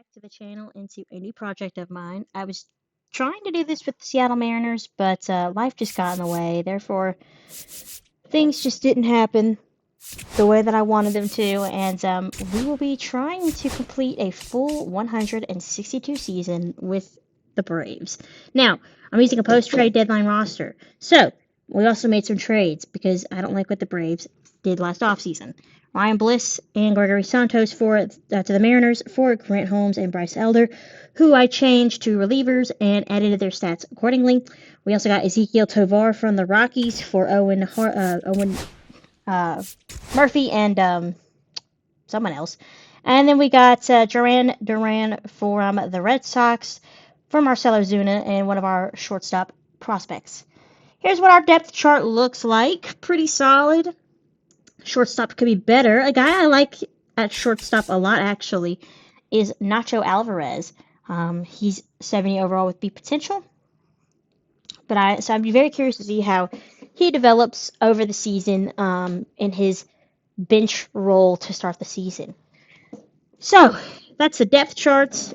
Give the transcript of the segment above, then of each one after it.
back to the channel and to a new project of mine. I was trying to do this with the Seattle Mariners, but life just got in the way. Therefore, things just didn't happen the way that I wanted them to, and we will be trying to complete a full 162 season with the Braves. Now, I'm using a post-trade deadline roster, so we also made some trades because I don't like what the Braves did last offseason. Ryan Bliss and Gregory Santos to the Mariners for Grant Holmes and Bryce Elder, who I changed to relievers and edited their stats accordingly. We also got Ezekiel Tovar from the Rockies for Owen Murphy and someone else. And then we got Duran from the Red Sox for Marcelo Zuna and one of our shortstop prospects. Here's what our depth chart looks like. Pretty solid. Shortstop could be better. A guy I like at shortstop a lot, actually, is Nacho Alvarez. He's 70 overall with big potential. So I'd be very curious to see how he develops over the season in his bench role to start the season. So that's the depth charts.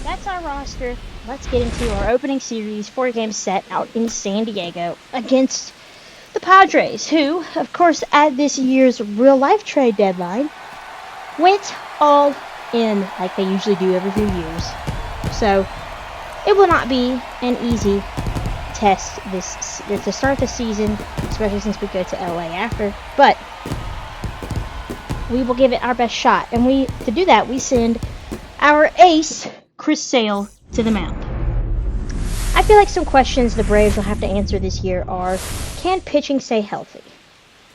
That's our roster. Let's get into our opening series 4-game set out in San Diego against the Padres, who, of course, at this year's real-life trade deadline, went all in like they usually do every few years. So it will not be an easy test to start the season, especially since we go to LA after. But we will give it our best shot, and to do that we send our ace Chris Sale to the mound. I feel like some questions the Braves will have to answer this year are: can pitching stay healthy?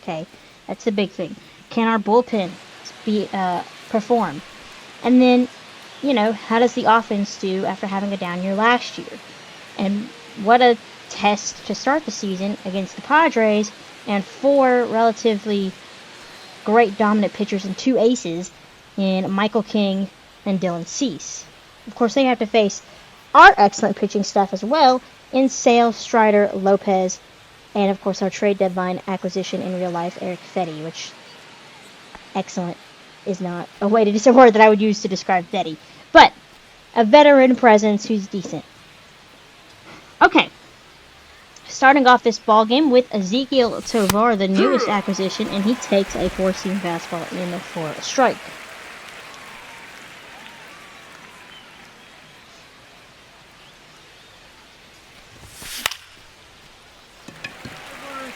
Okay, that's the big thing. Can our bullpen perform? And then, how does the offense do after having a down year last year? And what a test to start the season against the Padres and 4 relatively great dominant pitchers and 2 aces in Michael King and Dylan Cease. Of course, they have to face our excellent pitching staff as well in Sale, Strider, Lopez, and of course our trade deadline acquisition in real life, Eric Fetty, which excellent is not a word that I would use to describe Fetty, but a veteran presence who's decent. Okay, starting off this ball game with Ezekiel Tovar, the newest acquisition, and he takes a 4-seam fastball in for a strike.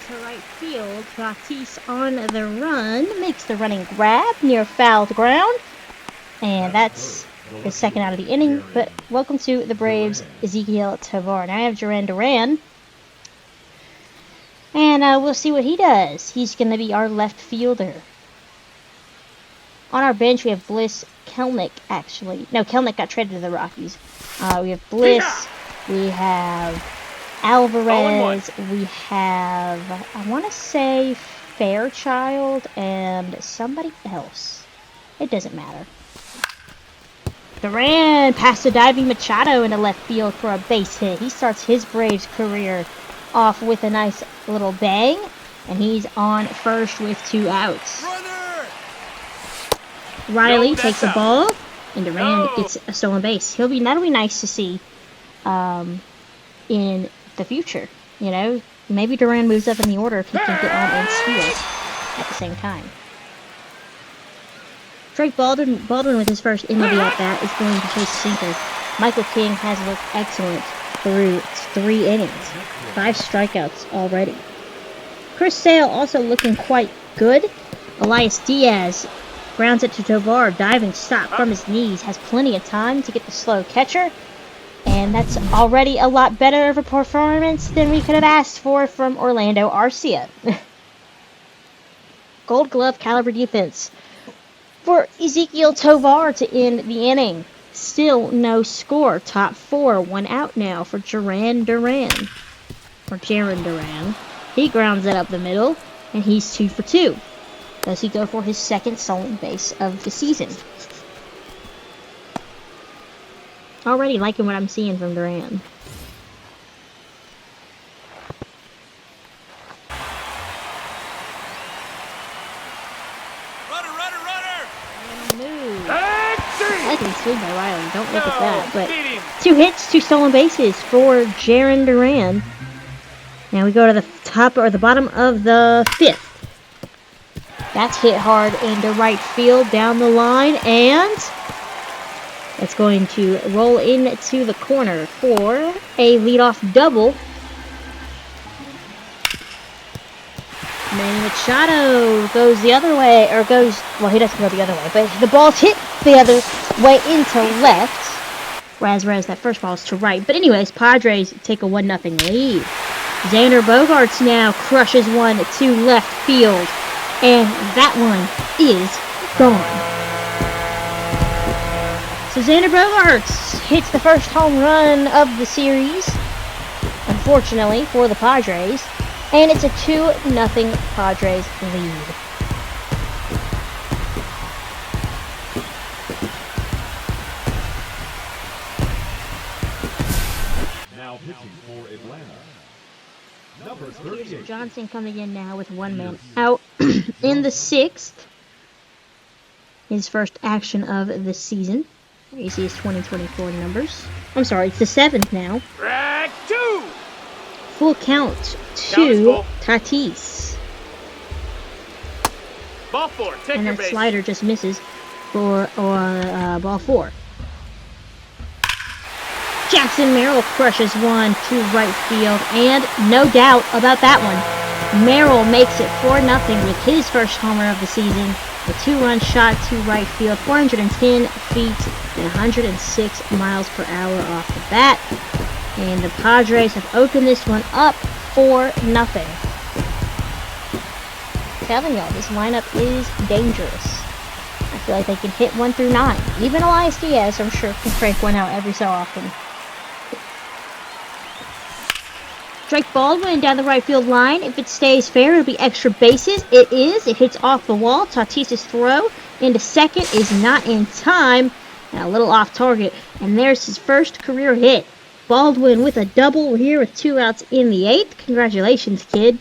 To right field, Tatis on the run, makes the running grab near foul ground, and that's the second out of the inning. But welcome to the Braves, Ezekiel Tovar. Now I have Duran, and we'll see what he does. He's going to be our left fielder. On our bench, we have Bliss, Kelnick, actually. No, Kelnick got traded to the Rockies. We have Bliss, we have Alvarez, we have, I want to say, Fairchild, and somebody else. It doesn't matter. Duran past the diving Machado into left field for a base hit. He starts his Braves career off with a nice little bang, and he's on first with 2 outs. Riley takes the ball, and Duran gets a stolen base. That'll be nice to see in the future. Maybe Duran moves up in the order if he can get on and steal at the same time. Drake Baldwin with his first MLB at-bat is going to chase sinker. Michael King has looked excellent through 3 innings. 5 strikeouts already. Chris Sale also looking quite good. Elias Diaz grounds it to Tovar, diving stop from his knees, has plenty of time to get the slow catcher, and that's already a lot better of a performance than we could have asked for from Orlando Arcia. Gold Glove caliber defense for Ezekiel Tovar to end the inning. Still no score. Top 4, 1 out now for Jaron Duran. He grounds it up the middle, and he's 2 for 2. Does he go for his second stolen base of the season? Already liking what I'm seeing from Duran. likely swing by Riley. Don't look at that. But 2 hits, 2 stolen bases for Jarren Duran. Now we go to the top or the bottom of the 5th. That's hit hard into right field down the line, and it's going to roll into the corner for a leadoff double. Manny Machado goes the other way, or goes, well, he doesn't go the other way, but the ball's hit the other way into left. Whereas that first ball is to right. But anyways, Padres take a 1-0 lead. Xander Bogaerts now crushes one to left field, and that one is gone. So Xander Bogaerts hits the first home run of the series, unfortunately, for the Padres. And it's a 2-0 Padres lead. Now pitching for Atlanta. Number 38. Johnson coming in now with 1 man out in the 6th. His first action of the season. You see his 2024 numbers. I'm sorry, it's the 7th now. Track 2. Full count to Tatis. Ball 4. Take And your that base. slider just misses for ball 4. Jackson Merrill crushes one to right field, and no doubt about that one. Merrill makes it 4-0 with his first homer of the season. A 2-run shot to right field, 410 feet and 106 miles per hour off the bat. And the Padres have opened this one up 4-0. Telling y'all, this lineup is dangerous. I feel like they can hit 1 through 9. Even Elias Diaz, I'm sure, can crank one out every so often. Drake Baldwin down the right field line. If it stays fair, it'll be extra bases. It is. It hits off the wall. Tatis's throw into second is not in time. And a little off target. And there's his first career hit. Baldwin with a double here with 2 outs in the 8th. Congratulations, kid.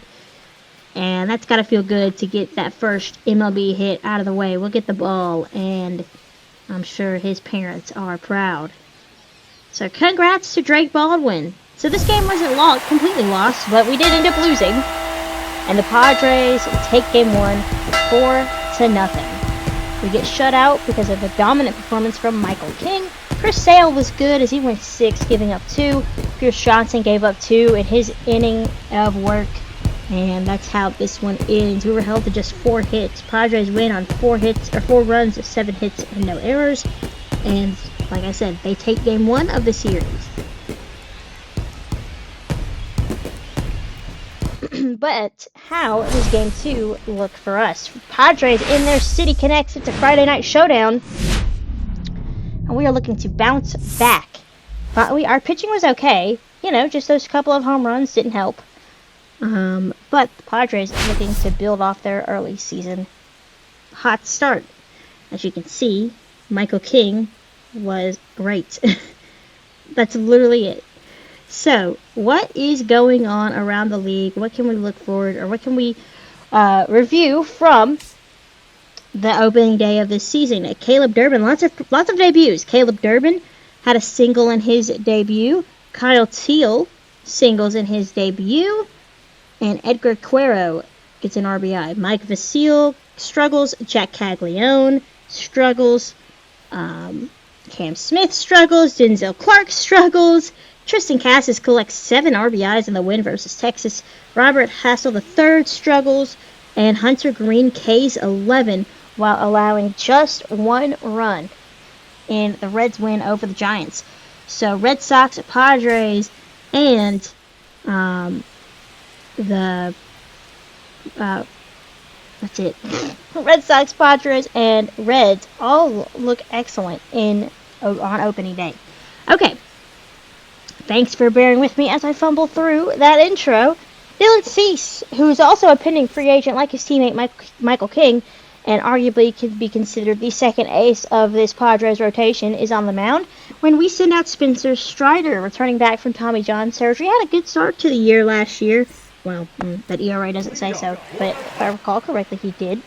And that's got to feel good to get that first MLB hit out of the way. We'll get the ball, and I'm sure his parents are proud. So congrats to Drake Baldwin. So this game wasn't completely lost, but we did end up losing. And the Padres take game 1 4-0. We get shut out because of a dominant performance from Michael King. Chris Sale was good as he went 6, giving up 2. Pierce Johnson gave up 2 in his inning of work. And that's how this one ends. We were held to just 4 hits. Padres win on 4 runs, 7 hits, and no errors. And like I said, they take game 1 of the series. But how does game 2 look for us? Padres in their City Connects. It's a Friday night showdown. And we are looking to bounce back. But our pitching was okay. You know, just those couple of home runs didn't help. But the Padres are looking to build off their early season hot start. As you can see, Michael King was great. That's literally it. So, what is going on around the league? What can we look forward, or what can we review from the opening day of this season? Caleb Durbin, lots of debuts. Caleb Durbin had a single in his debut. Kyle Teal singles in his debut. And Edgar Cuero gets an RBI. Mike Vasile struggles. Jack Caglione struggles. Cam Smith struggles. Denzel Clark struggles. Tristan Cassis collects 7 RBIs in the win versus Texas. Robert Hassel III struggles. And Hunter Green K's 11 while allowing just 1 run in the Reds' win over the Giants. So Red Sox, Padres, and that's it. Red Sox, Padres, and Reds all look excellent on opening day. Okay. Thanks for bearing with me as I fumble through that intro. Dylan Cease, who is also a pending free agent like his teammate Michael King, and arguably could be considered the second ace of this Padres rotation, is on the mound. When we send out Spencer Strider, returning back from Tommy John surgery, had a good start to the year last year. Well, that ERA doesn't say so, but if I recall correctly, he did.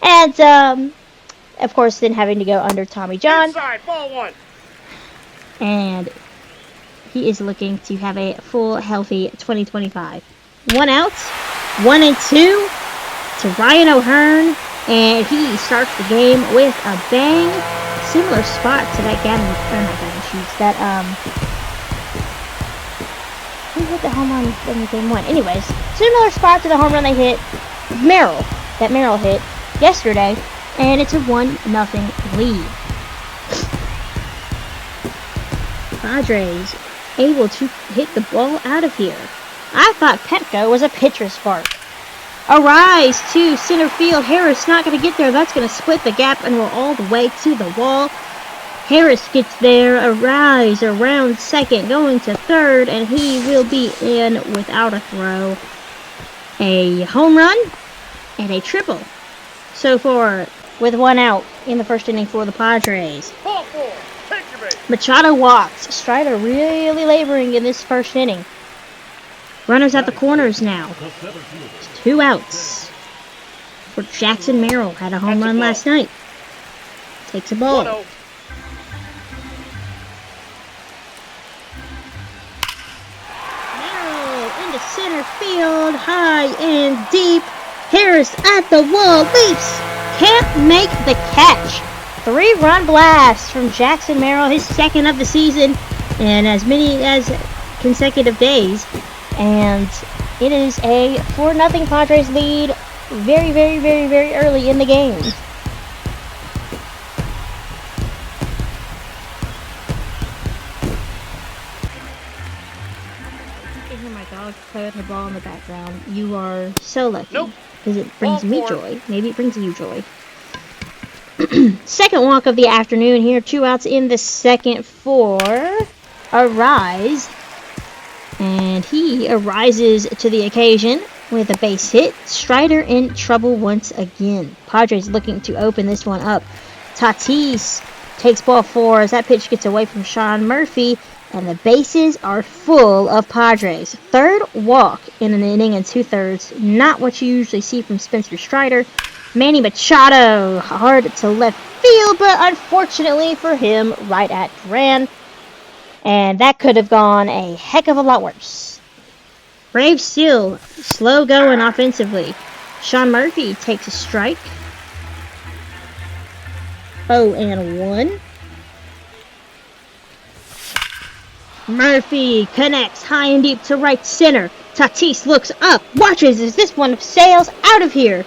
And Of course, then having to go under Tommy John. Inside, ball one. And he is looking to have a full, healthy 2025. 1 out, 1 and 2 to Ryan O'Hearn, and he starts the game with a bang. Similar spot to that who hit the home run in game 1? Anyways, similar spot to the home run they hit that Merrill hit yesterday, and it's a 1-0 lead. Padres able to hit the ball out of here. I thought Petco was a pitcher's park. A rise to center field. Harris not going to get there. That's going to split the gap and roll all the way to the wall. Harris gets there. A rise around second, going to third, and he will be in without a throw. A home run and a triple. So far, with 1 out in the first inning for the Padres. Ball four. Take your base. Machado walks. Strider really laboring in this first inning. Runners at the corners now. 2 outs. For Jackson Merrill. Had a home run last night. Takes a ball. 1-0. Merrill into center field. High and deep. Harris at the wall. Leaps. Can't make the catch. 3-run blast from Jackson Merrill. His second of the season. And as many as consecutive days. And it is a 4-0 Padres lead very early in the game. You can hear my dog play with her ball in the background. You are so lucky. Nope. Because it brings Ball me four. joy. Maybe it brings you joy. Second walk of the afternoon here. 2 outs in the second for Arise. And he arises to the occasion with a base hit. Strider in trouble once again. Padres looking to open this one up. Tatis takes ball 4 as that pitch gets away from Sean Murphy. And the bases are full of Padres. Third walk in an inning and 2/3. Not what you usually see from Spencer Strider. Manny Machado hard to left field, but unfortunately for him, right at Duran. And that could have gone a heck of a lot worse. Braves still slow going offensively. Sean Murphy takes a strike. 0-1. Murphy connects high and deep to right center. Tatis looks up, watches as this one sails out of here.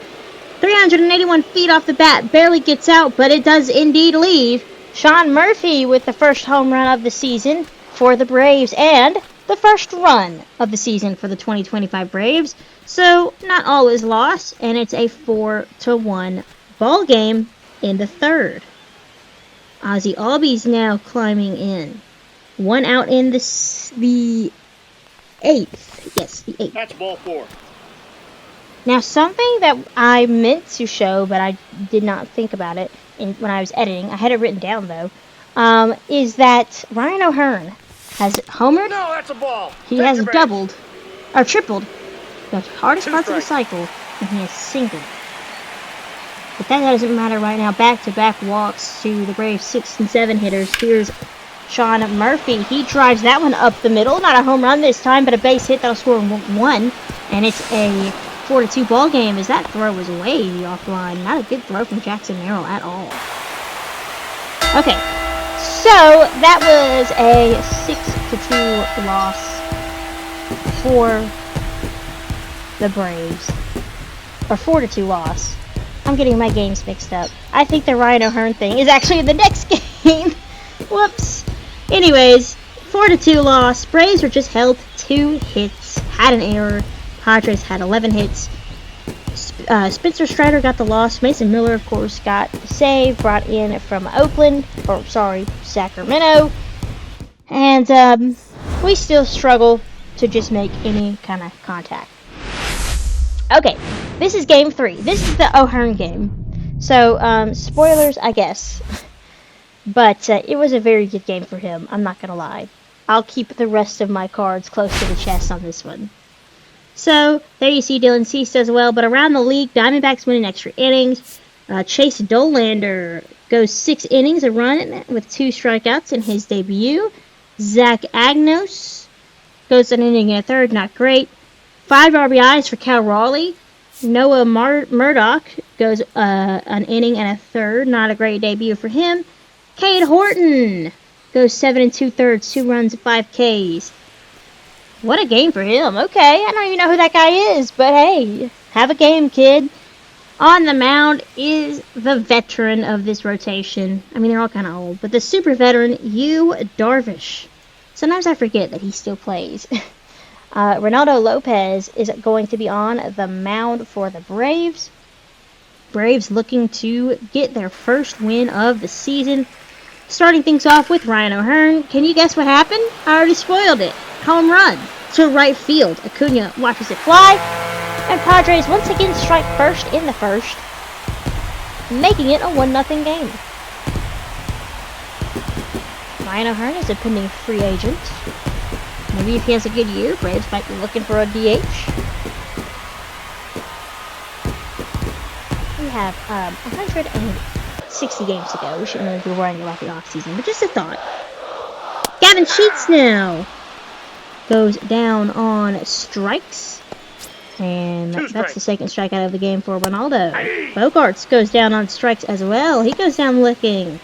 381 feet off the bat, barely gets out, but it does indeed leave. Sean Murphy with the first home run of the season for the Braves and the first run of the season for the 2025 Braves. So not all is lost, and it's a 4-1 ball game in the third. Ozzie Albies now climbing in. 1 out in the 8th. Yes, the 8th. That's ball 4. Now, something that I meant to show, but I did not think about it when I was editing, I had it written down though, is that Ryan O'Hearn has homered. No, that's a ball. He Take has your base. doubled, or tripled, the hardest 2 parts of the strikes. cycle, and he has singled. But that doesn't matter right now. Back-to-back walks to the Braves 6 and 7 hitters. Here's Sean Murphy. He drives that one up the middle. Not a home run this time, but a base hit that'll score 1. And it's a 4-2 ball game as that throw was way offline. Not a good throw from Jackson Merrill at all. Okay, so that was a 6-2 loss for the Braves. Or 4-2 loss. I'm getting my games mixed up. I think the Ryan O'Hearn thing is actually in the next game. Whoops. Anyways, 4-2 loss. Braves were just held 2 hits. Had an error. Padres had 11 hits. Spencer Strider got the loss. Mason Miller, of course, got the save. Brought in from Sacramento. And we still struggle to just make any kind of contact. Okay, this is game 3. This is the O'Hearn game. So, spoilers, I guess. But it was a very good game for him. I'm not going to lie. I'll keep the rest of my cards close to the chest on this one. So, there you see Dylan Cease does well. But around the league, Diamondbacks winning extra innings. Chase Dolander goes 6 innings, a run with 2 strikeouts in his debut. Zach Agnos goes an inning and a third, not great. 5 RBIs for Cal Raleigh. Noah Murdoch goes an inning and a third, not a great debut for him. Cade Horton goes 7 2/3, 2 runs, 5 Ks. What a game for him. Okay, I don't even know who that guy is, but hey, have a game, kid. On the mound is the veteran of this rotation. I mean, they're all kind of old, but the super veteran, Yu Darvish. Sometimes I forget that he still plays. Ronaldo Lopez is going to be on the mound for the Braves. Braves looking to get their first win of the season. Starting things off with Ryan O'Hearn. Can you guess what happened? I already spoiled it. Home run to right field. Acuna watches it fly. And Padres once again strike first in the first, making it a 1-0 game. Ryan O'Hearn is a pending free agent. Maybe if he has a good year, Braves might be looking for a DH. We have 160 games to go. We shouldn't really be worrying about the offseason, but just a thought. Gavin Sheets now goes down on strikes. And that's the second strikeout of the game for Ronaldo. Bogarts goes down on strikes as well. He goes down looking.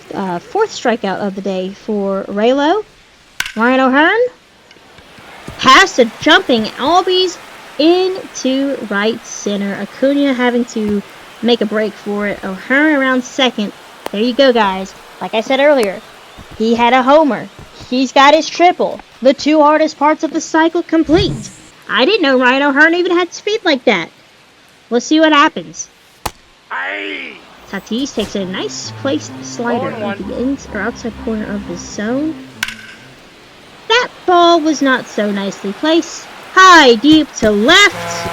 Fourth strikeout of the day for Raylo. Ryan O'Hearn pass to jumping Albies into right center. Acuna having to make a break for it. O'Hearn around second. There you go, guys. Like I said earlier, he had a homer. He's got his triple. The 2 hardest parts of the cycle complete. I didn't know Ryan O'Hearn even had speed like that. Let's see what happens. Tatis takes a nice placed slider at the outside corner of the zone. That ball was not so nicely placed. High, deep to left.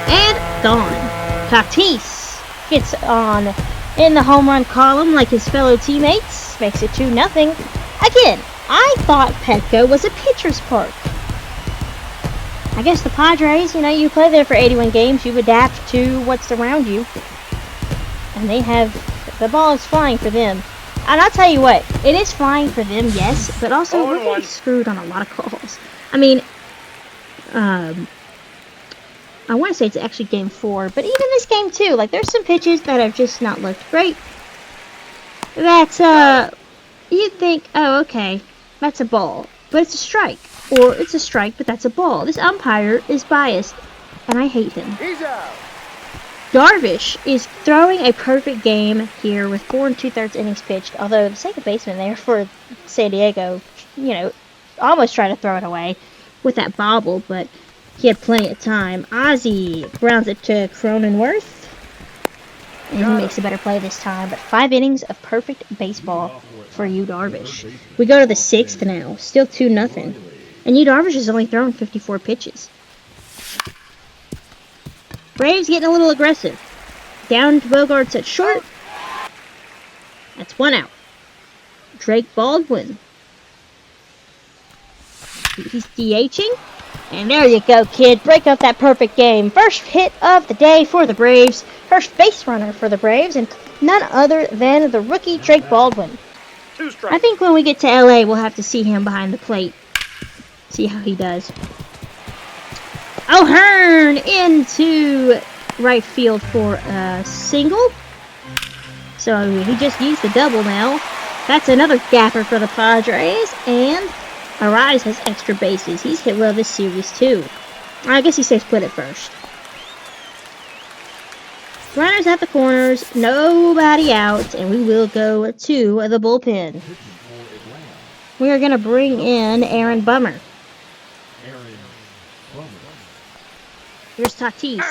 And gone. Tatis gets on in the home run column like his fellow teammates. Makes it 2-0. Again, I thought Petco was a pitcher's park. I guess the Padres, you play there for 81 games, you adapt to what's around you. And the ball is flying for them. And I'll tell you what, it is flying for them, yes, but also we're getting screwed on a lot of calls. I mean, I want to say it's actually game 4, but even this game too, there's some pitches that have just not looked great. That's, you'd think, oh, okay, that's a ball, but it's a strike. Or it's a strike, but that's a ball. This umpire is biased, and I hate him. He's out. Darvish is throwing a perfect game here with 4 2/3 innings pitched, although the second baseman there for San Diego, almost tried to throw it away with that bobble, but he had plenty of time. Ozzie grounds it to Cronenworth, and he makes a better play this time, but 5 innings of perfect baseball for Yu Darvish. We go to the 6th now, still 2-0. And Yu Darvish has only thrown 54 pitches. Braves getting a little aggressive. Down to Bogarts at short. That's 1 out. Drake Baldwin. He's DHing. And there you go, kid. Break up that perfect game. First hit of the day for the Braves. First base runner for the Braves. And none other than the rookie Drake Baldwin. 2 strikes. I think when we get to LA, we'll have to see him behind the plate. See how he does. O'Hearn into right field for a single. So he just used the double now. That's another gapper for the Padres. And Arise has extra bases. He's hit well this series too. I guess he stays put at first. Runners at the corners. Nobody out. And we will go to the bullpen. We are going to bring in Aaron Bummer. Here's Tatis.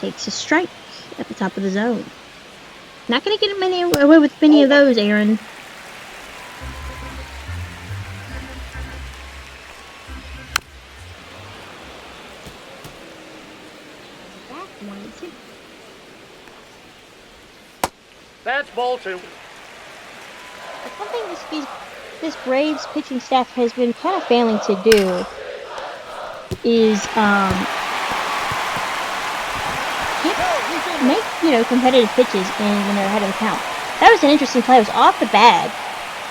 Takes a strike at the top of the zone. Not going to get away with many of those, Aaron. That's ball 2. One thing this Braves pitching staff has been kind of failing to do is, can't make, competitive pitches when they're ahead of the count. That was an interesting play. It was off the bag.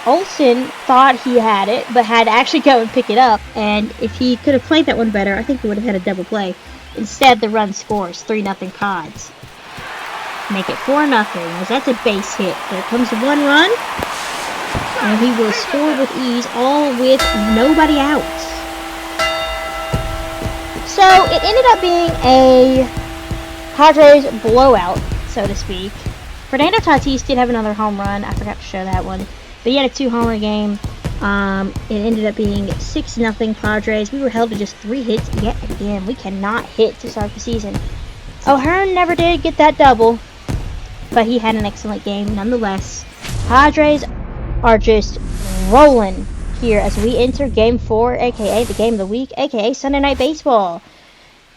Olsen thought he had it, but had to actually go and pick it up. And if he could have played that one better, I think he would have had a double play. Instead, the run scores 3-0 Pods. Make it 4-0, as that's a base hit. There comes one run, and he will score with ease, all with nobody out. So it ended up being a Padres blowout, so to speak. Fernando Tatis did have another home run. I forgot to show that one. But he had a 2-homer game. It ended up being 6-0 Padres. We were held to just 3 hits yet again. We cannot hit to start the season. O'Hearn never did get that double, but he had an excellent game nonetheless. Padres are just rolling here as we enter Game 4, aka the game of the week, aka Sunday Night Baseball.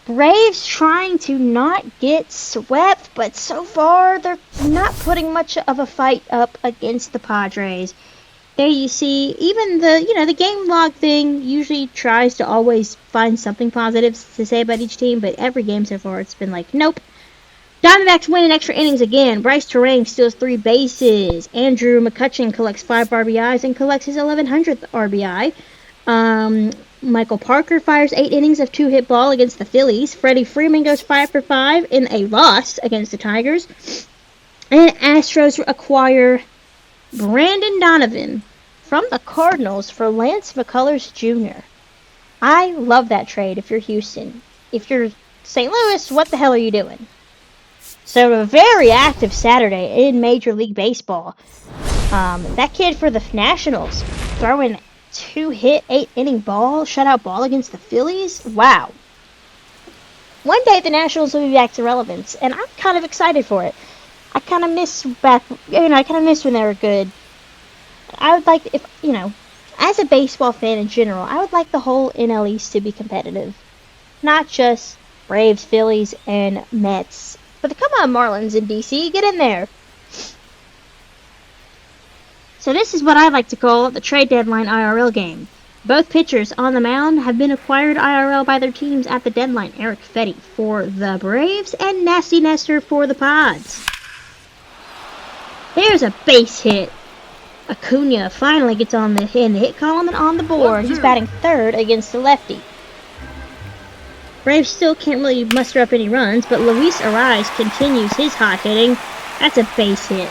Braves trying to not get swept, but so far they're not putting much of a fight up against the Padres. There you see, even the game log thing usually tries to always find something positive to say about each team, but every game so far it's been like, nope. Diamondbacks win in extra innings again. Bryce Terang steals 3 bases. Andrew McCutchen collects 5 RBIs and collects his 1100th RBI. Michael Parker fires 8 innings of 2-hit ball against the Phillies. Freddie Freeman goes 5 for 5 in a loss against the Tigers. And Astros acquire Brandon Donovan from the Cardinals for Lance McCullers Jr. I love that trade if you're Houston. If you're St. Louis, what the hell are you doing? So a very active Saturday in Major League Baseball. That kid for the Nationals throwing 2-hit, 8-inning shutout ball against the Phillies. Wow. One day the Nationals will be back to relevance, and I'm kind of excited for it. I kind of miss when they were good. I would like, as a baseball fan in general, I would like the whole NL East to be competitive. Not just Braves, Phillies, and Mets. But come on, Marlins in DC, get in there. So this is what I like to call the trade deadline IRL game. Both pitchers on the mound have been acquired IRL by their teams at the deadline. Eric Fetty for the Braves and Nasty Nestor for the Pods. There's a base hit. Acuna finally gets in the hit column and on the board. He's batting third against the lefty. Braves still can't really muster up any runs, but Luis Ariz continues his hot hitting. That's a base hit.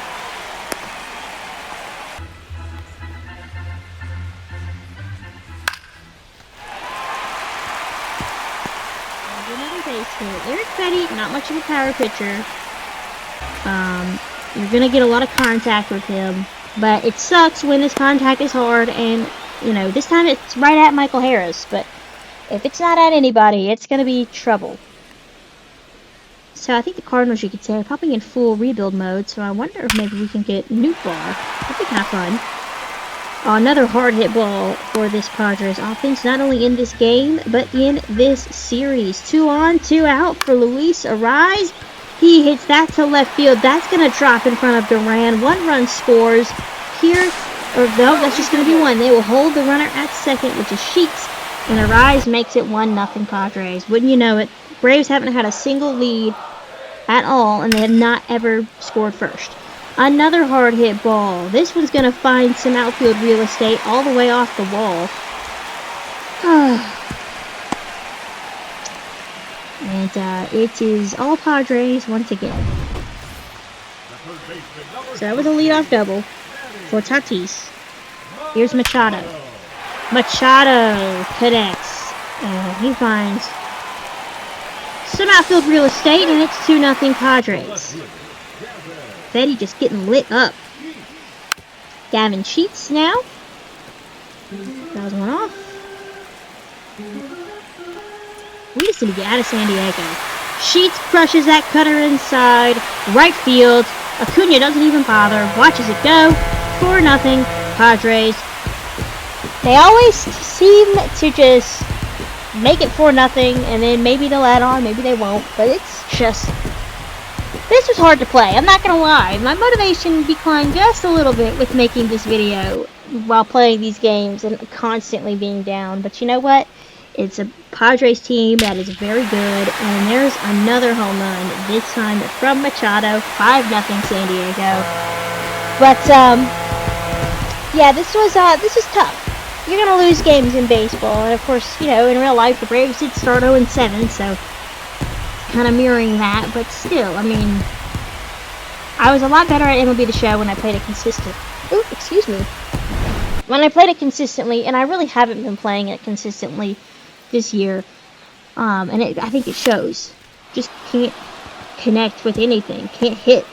Eric Fetty, not much of a power pitcher. You're going to get a lot of contact with him, but it sucks when this contact is hard, and, this time it's right at Michael Harris, but if it's not at anybody, it's going to be trouble. So I think the Cardinals, you could say, are probably in full rebuild mode, so I wonder if maybe we can get Nuke Bar. That'd be kind of fun. Another hard hit ball for this Padres offense, not only in this game, but in this series. 2 on, 2 out for Luis Ariz. He hits that to left field. That's going to drop in front of Duran. 1 run scores here. Or no, that's just going to be 1. They will hold the runner at second, which is Sheets. And Ariz makes it 1-0 Padres. Wouldn't you know it? Braves haven't had a single lead at all, and they have not ever scored first. Another hard hit ball. This one's going to find some outfield real estate all the way off the wall. And it is all Padres once again. So that was a leadoff double for Tatis. Here's Machado. Machado connects. And he finds some outfield real estate, and it's 2-0 Padres. Fetty just getting lit up. Gavin Sheets now. That was one off. We just need to get out of San Diego. Sheets crushes that cutter inside. Right field. Acuna doesn't even bother. Watches it go. 4-0 Padres. They always seem to just make it 4-0, and then maybe they'll add on, maybe they won't. But it's just... This was hard to play, I'm not going to lie. My motivation declined just a little bit with making this video while playing these games and constantly being down. But you know what? It's a Padres team that is very good, and there's another home run, this time from Machado, 5-0 San Diego. But, yeah, this was tough. You're going to lose games in baseball, and of course, you know, in real life, the Braves did start 0-7, so kind of mirroring that, but still, I mean, I was a lot better at MLB The Show when I played it consistent. Ooh, excuse me. When I played it consistently, and I really haven't been playing it consistently this year, and I think it shows. Just can't connect with anything, can't hit.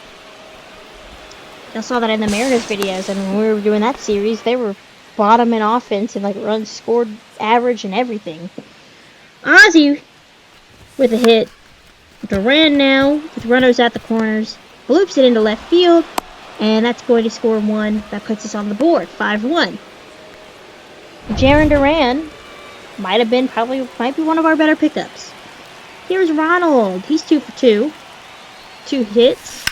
I saw that in the Mariners videos, and when we were doing that series, they were bottom in offense and like runs scored average and everything. Ozzy with a hit. Duran now with runners at the corners, loops it into left field, and that's going to score one. That puts us on the board, 5-1. Jaron Duran might be one of our better pickups. Here's Ronald. He's 2 for 2. 2 hits.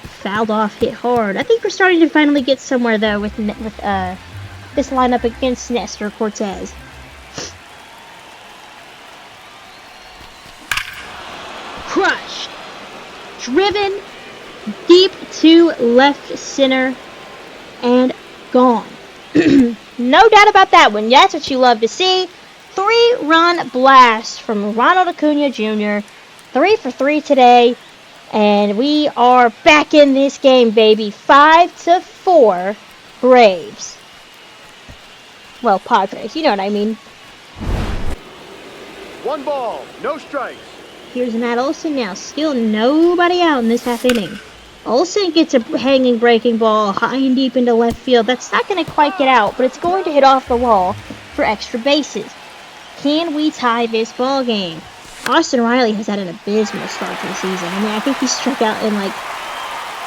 Fouled off, hit hard. I think we're starting to finally get somewhere though with this lineup against Nestor Cortez. Crushed. Driven deep to left center and gone. No doubt about that one. That's what you love to see. 3-run blast from Ronald Acuna Jr. 3 for 3 today. And we are back in this game, baby. 5-4 Braves. Well, Padres. You know what I mean. 1 ball, no strikes. Here's Matt Olson now. Still nobody out in this half inning. Olson gets a hanging breaking ball high and deep into left field. That's not going to quite get out, but it's going to hit off the wall for extra bases. Can we tie this ball game? Austin Riley has had an abysmal start to the season. I mean, I think he's struck out in like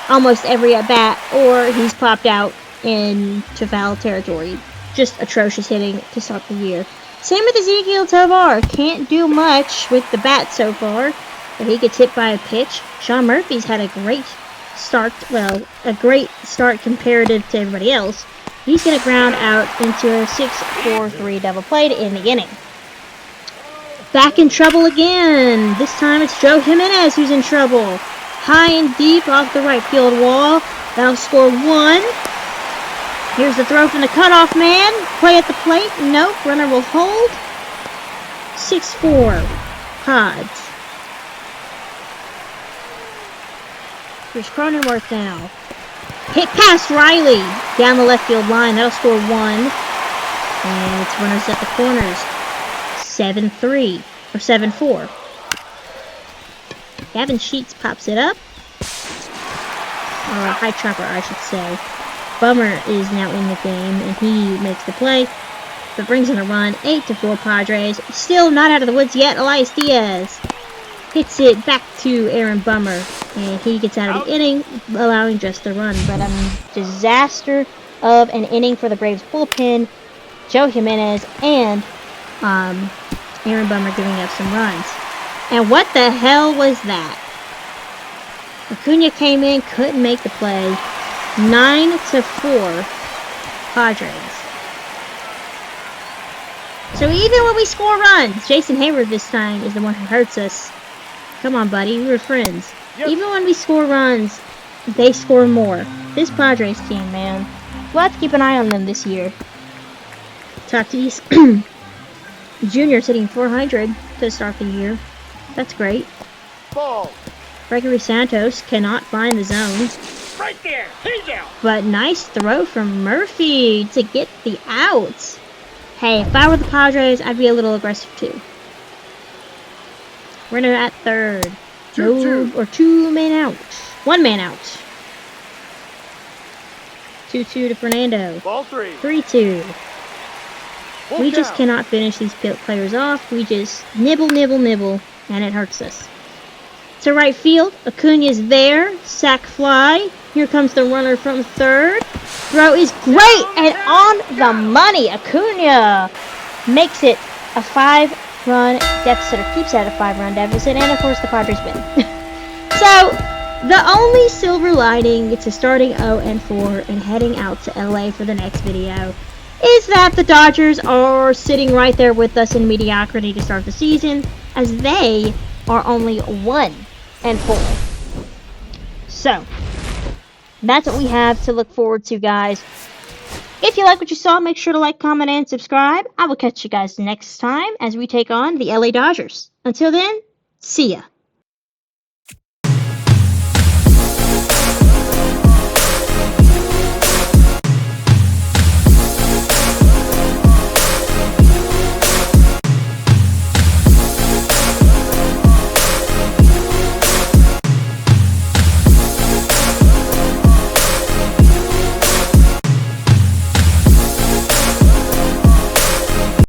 almost every at-bat, or he's popped out into foul territory. Just atrocious hitting to start the year. Same with Ezekiel Tovar. Can't do much with the bat so far, but he gets hit by a pitch. Sean Murphy's had a great start, comparative to everybody else. He's going to ground out into a 6-4-3 double play to end the inning. Back in trouble again. This time it's Joe Jimenez who's in trouble. High and deep off the right field wall. That'll score 1. Here's the throw from the cutoff man. Play at the plate. Nope. Runner will hold. 6-4. Pods. Here's Cronenworth now. Hit past Riley. Down the left field line. That'll score 1. And it's runners at the corners. 7-3. Or 7-4. Gavin Sheets pops it up. Or a high chopper, I should say. Bummer is now in the game, and he makes the play. But brings in a run. 8-4 Padres. Still not out of the woods yet. Elias Diaz hits it back to Aaron Bummer, and he gets out of the inning, allowing just the run. But a disaster of an inning for the Braves bullpen. Joe Jimenez and Aaron Bummer giving up some runs. And what the hell was that? Acuna came in, couldn't make the play. 9-4 Padres. So even when we score runs, Jason Hayward this time is the one who hurts us. Come on, buddy, we were friends. Yep. Even when we score runs, they score more. This Padres team, man. We'll have to keep an eye on them this year. Tatis Jr.'s hitting .400 to start the year. That's great. Ball. Gregory Santos cannot find the zone. Right there. He's out. But nice throw from Murphy to get the outs. Hey, if I were the Padres, I'd be a little aggressive too. Runner at third. 2 man out. 1 man out. 2-2 to Fernando. Ball 3. 3-2. We just cannot finish these players off. We just nibble, and it hurts us. To right field, Acuna's there. Sack fly. Here comes the runner from third. Throw is great and on the money. Acuna makes it a 5-run deficit, or keeps it at a 5-run deficit, and of course the Padres win. So, the only silver lining to starting 0-4 and heading out to LA for the next video is that the Dodgers are sitting right there with us in mediocrity to start the season, as they are only 1-4. So, that's what we have to look forward to, guys. If you like what you saw, make sure to like, comment, and subscribe. I will catch you guys next time as we take on the LA Dodgers. Until then, see ya.